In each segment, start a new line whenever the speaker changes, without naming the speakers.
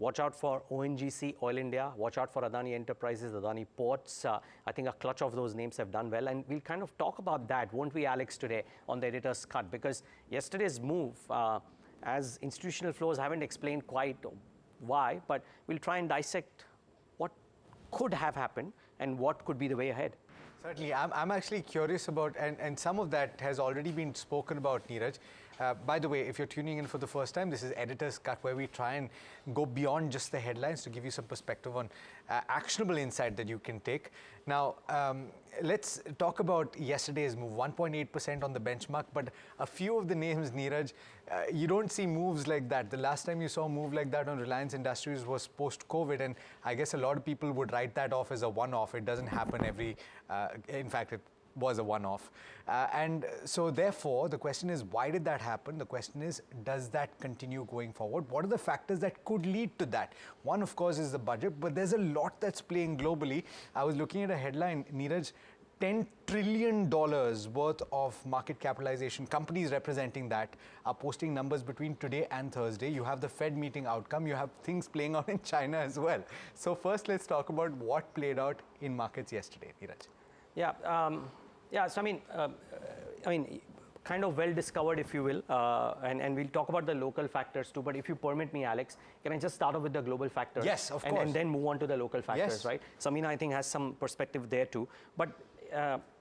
Watch out for ONGC, Oil India. Watch out for Adani Enterprises, Adani Ports. I think a clutch of those names have done well. And we'll kind of talk about that, won't we, Alex, today on the editor's cut? Because yesterday's move, as institutional flows haven't explained quite why, but we'll try and dissect what could have happened and what could be the way ahead.
Certainly. I'm actually curious about, and some of that has already been spoken about, Niraj. By the way, if you're tuning in for the first time, this is Editor's Cut, where we try and go beyond just the headlines to give you some perspective on actionable insight that you can take. Now, let's talk about yesterday's move, 1.8% on the benchmark, but a few of the names, Niraj, you don't see moves like that. The last time you saw a move like that on Reliance Industries was post-COVID, and I guess a lot of people would write that off as a one-off. It doesn't happen every, in fact, it was a one-off. And so therefore, the question is, why did that happen? The question is, does that continue going forward? What are the factors that could lead to that? One, of course, is the budget, but there's a lot that's playing globally. I was looking at a headline, Niraj, $10 trillion worth of market capitalization. Companies representing that are posting numbers between today and Thursday. You have the Fed meeting outcome. You have things playing out in China as well. So first, let's talk about what played out in markets yesterday, Niraj.
Yeah, so I mean, kind of well discovered, if you will, and we'll talk about the local factors too. But if you permit me, Alex, can I just start off with the global factors?
Yes, of course.
And then move on to the local factors,
yes.
Right? Samina, I think, has some perspective there too. But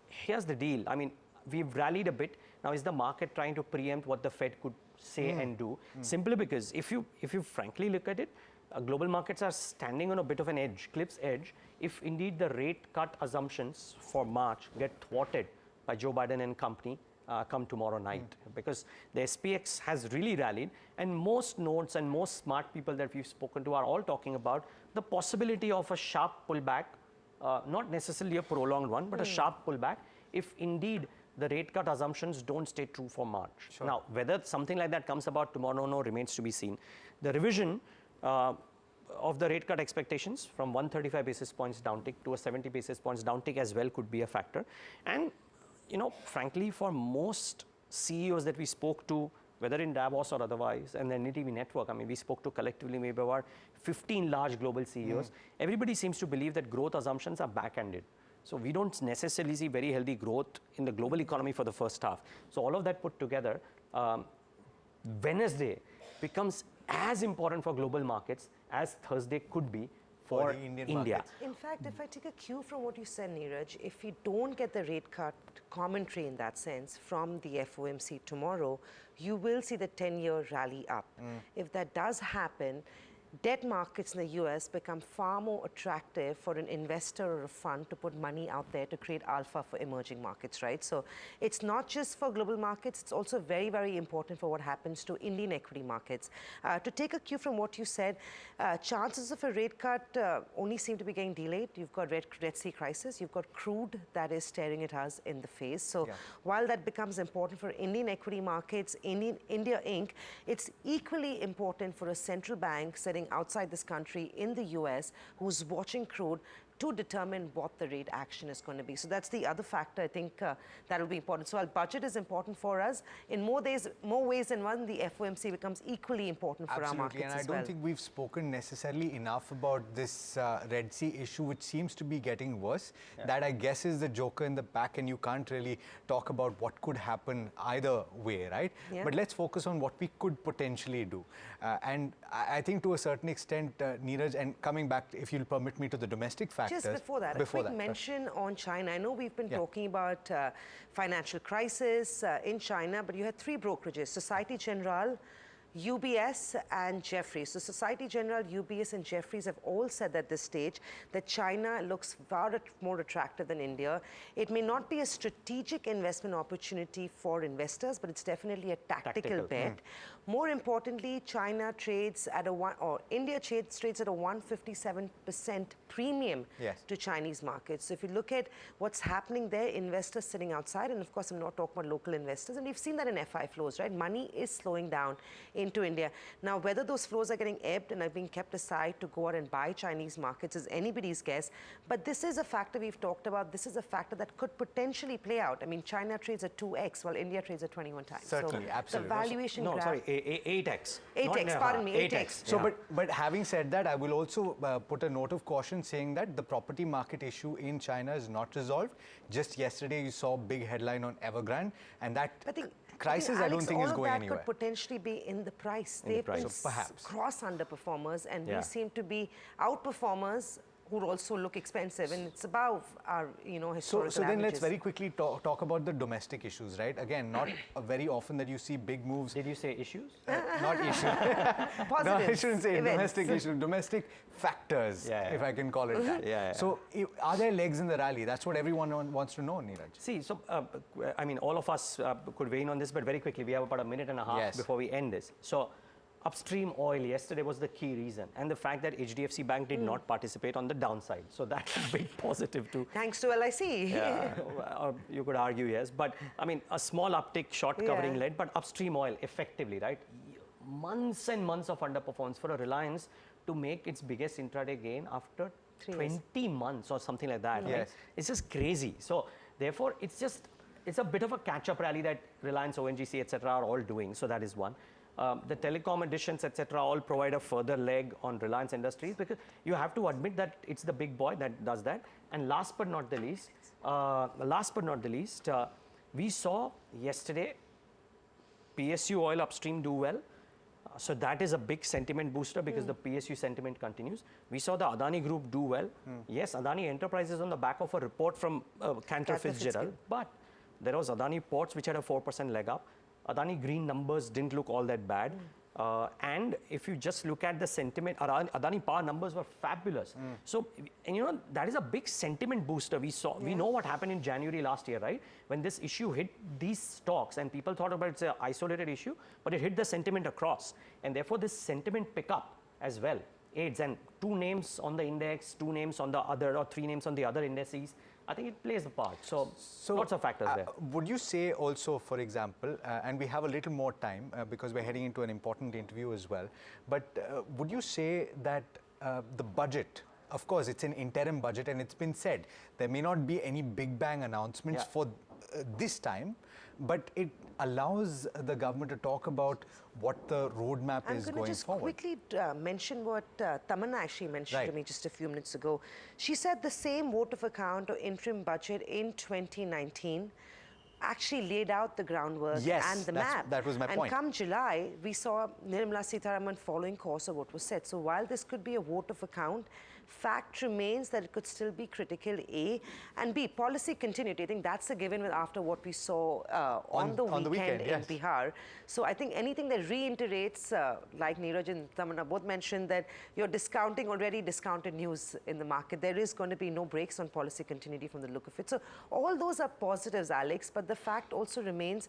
here's the deal. I mean, we've rallied a bit. Now, is the market trying to preempt what the Fed could say and do? Simply because if you frankly look at it, global markets are standing on a bit of an edge, cliff's edge, if indeed the rate cut assumptions for March get thwarted by Joe Biden and company come tomorrow night. Because the SPX has really rallied, and most nodes and most smart people that we've spoken to are all talking about the possibility of a sharp pullback, not necessarily a prolonged one, but a sharp pullback if indeed the rate cut assumptions don't stay true for March.
Sure.
Now, whether something like that comes about tomorrow or no remains to be seen. The revision of the rate cut expectations from 135 basis points downtick to a 70 basis points downtick as well could be a factor. And, you know, frankly, for most CEOs that we spoke to, whether in Davos or otherwise, and the NDTV network, I mean, we spoke to collectively maybe about 15 large global CEOs. Everybody seems to believe that growth assumptions are back-ended. So we don't necessarily see very healthy growth in the global economy for the first half. So all of that put together, Wednesday becomes as important for global markets as Thursday could be for
India.
Markets.
In fact, if I take a cue from what you said, Niraj, if you don't get the rate cut commentary in that sense from the FOMC tomorrow, you will see the 10-year rally up. If that does happen, debt markets in the US become far more attractive for an investor or a fund to put money out there to create alpha for emerging markets, right? So it's not just for global markets, it's also very, very important for what happens to Indian equity markets. To take a cue from what you said, chances of a rate cut only seem to be getting delayed. You've got Red Sea crisis, you've got crude that is staring at us in the face. So while that becomes important for Indian equity markets, India Inc., it's equally important for a central bank sitting outside this country in the US who's watching crude to determine what the rate action is going to be. So that's the other factor, I think, that will be important. So while budget is important for us, in more ways than one, the FOMC becomes equally important for our markets as well.
And I don't think we've spoken necessarily enough about this Red Sea issue, which seems to be getting worse. That, I guess, is the joker in the pack, and you can't really talk about what could happen either way, right? But let's focus on what we could potentially do. And I think to a certain extent, Niraj, and coming back, if you'll permit me, to the domestic factors.
Just before that, a quick mention on China. I know we've been talking about financial crisis in China, but you had three brokerages, Societe Generale, UBS and Jefferies. So Societe Generale, UBS and Jefferies have all said at this stage that China looks far more attractive than India. It may not be a strategic investment opportunity for investors, but it's definitely a tactical bet. More importantly, China trades at India trades at a 157% premium to Chinese markets. So if you look at what's happening there, investors sitting outside, and of course I'm not talking about local investors, and we've seen that in FI flows, right? Money is slowing down in into India. Now, whether those flows are getting ebbed and are being kept aside to go out and buy Chinese markets is anybody's guess. But this is a factor we've talked about. This is a factor that could potentially play out. I mean, China trades at 2x while India trades at 21 times.
Certainly,
so
absolutely.
The valuation
No,
graph,
sorry, 8x.
8x, pardon me, 8x.
So, but having said that, I will also put a note of caution saying that the property market issue in China is not resolved. Just yesterday, you saw a big headline on Evergrande, and that crisis I don't think is going anywhere.
All of that could potentially be in the price. They've been
So perhaps
cross underperformers, and we seem to be outperformers who also look expensive, and it's above our, historical
So then
averages.
let's very quickly talk about the domestic issues, right? Again, not very often that you see big moves.
Did you say issues?
Not issues.
Positives,
No, I shouldn't say
events.
domestic issues, domestic factors, if I can call it that. So are there legs in the rally? That's what everyone wants to know, Niraj.
See, so, I mean, all of us could weigh in on this, but very quickly, we have about a minute and a half before we end this. So, upstream oil yesterday was the key reason, and the fact that HDFC Bank did not participate on the downside. So that's a big positive too.
Thanks to LIC.
Or you could argue yes, but I mean a small uptick, short covering led, but upstream oil effectively, right? Months and months of underperformance for a Reliance to make its biggest intraday gain after 20 months or something like that. Right? It's just crazy. So therefore, it's a bit of a catch-up rally that Reliance, ONGC, etc. are all doing. So that is one. The telecom additions, etc., all provide a further leg on Reliance Industries, because you have to admit that it's the big boy that does that. And last but not the least, we saw yesterday PSU oil upstream do well. So that is a big sentiment booster because the PSU sentiment continues. We saw the Adani Group do well. Yes, Adani Enterprises on the back of a report from Cantor Fitzgerald, but there was Adani Ports which had a 4% leg up. Adani Green numbers didn't look all that bad. And if you just look at the sentiment, Adani Power numbers were fabulous. So, and that is a big sentiment booster we saw. We know what happened in January last year, right? When this issue hit these stocks and people thought about it's an isolated issue, but it hit the sentiment across. And therefore, this sentiment pickup as well aids. And 2 names on the index, 2 names on the other, or 3 names on the other indices. I think it plays a part. So lots of factors there.
Would you say also, for example, and we have a little more time because we're heading into an important interview as well, but would you say that the budget, of course, it's an interim budget and it's been said, there may not be any big bang announcements for this time, but it allows the government to talk about what the roadmap is going forward.
I'm going to just quickly mention what Tamanna actually mentioned to me just a few minutes ago. She said the same vote of account or interim budget in 2019 actually laid out the groundwork and the map.
That was my point.
And come July, we saw Nirmala Sitharaman following course of what was said. So while this could be a vote of account, fact remains that it could still be critical, A, and B, policy continuity. I think that's a given after what we saw on the weekend in Bihar. So I think anything that reiterates, like Niraj and Tamanna both mentioned, that you're discounting already discounted news in the market. There is going to be no breaks on policy continuity from the look of it. So all those are positives, Alex, but the fact also remains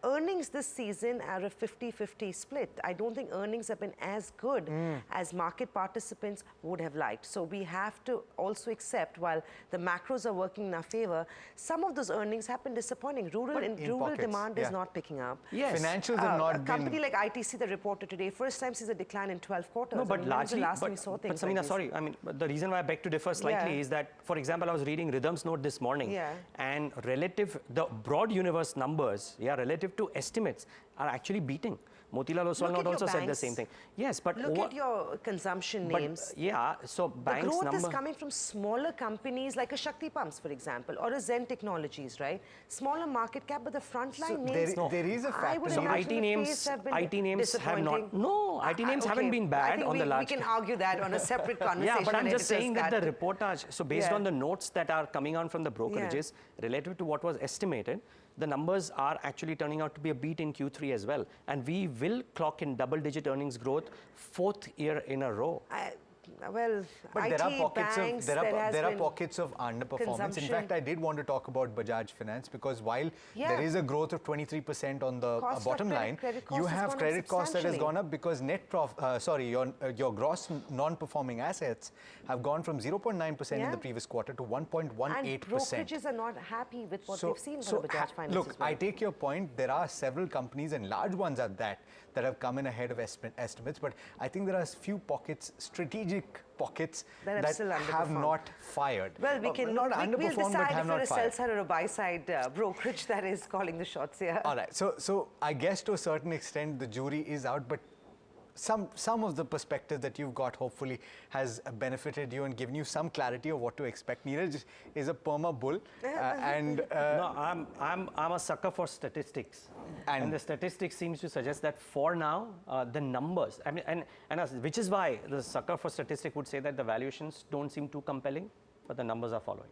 earnings this season are a 50-50 split. I don't think earnings have been as good as market participants would have liked. So we have to also accept, while the macros are working in our favor, some of those earnings have been disappointing. Rural demand is not picking up.
Yes. Financials have not been...
A company like ITC that reported today, first time sees a decline in 12 quarters.
No, but largely,
but
Samina,
like
sorry, I mean, the reason why I beg to differ slightly is that, for example, I was reading Rhythm's note this morning, and relative, the broad universe numbers, relative to estimates are actually beating. Motilal Oswal note also said the same thing. Yes, but
look at your consumption names.
So banks'
the growth is coming from smaller companies like a Shakti Pumps, for example, or a Zen Technologies, right? Smaller market cap, but the frontline names.
There is a factor.
So IT names have not. No, IT names haven't been bad on the large.
We can argue that on a separate conversation.
But I'm just saying that the reportage. So based on the notes that are coming on from the brokerages, relative to what was estimated, the numbers are actually turning out to be a beat in Q3 as well. And we will clock in double-digit earnings growth 4th year in a row.
well,
But
IT
there are pockets
banks,
of there are
been
pockets of underperformance. In
consumption.
fact, I did want to talk about Bajaj Finance because while
Yeah.
there is a growth of 23% on the
Cost of
bottom
credit-
line,
credit cost
you
has
have
gone up
credit cost that has
substantially.
gone up because your gross non-performing assets have gone from 0.9% in
Yeah.
the previous quarter to 1.18%.
And brokerages are not happy with what they've seen from the Bajaj Finance
look,
as well.
I take your point. There are several companies and large ones at that have come in ahead of estimates, but I think there are few pockets, strategic pockets
That have still
have
underperformed.
not fired.
Well, we can
not
we'll
underperformed, but
decide
have
if you're
not
a sell
fired.
side or a buy side brokerage that is calling the shots here.
All right, so I guess to a certain extent the jury is out, but some of the perspective that you've got hopefully has benefited you and given you some clarity of what to expect. Neeraj is a perma bull, and
No, I'm a sucker for statistics, and the statistics seems to suggest that for now the numbers. I mean, which is why the sucker for statistics would say that the valuations don't seem too compelling, but the numbers are following.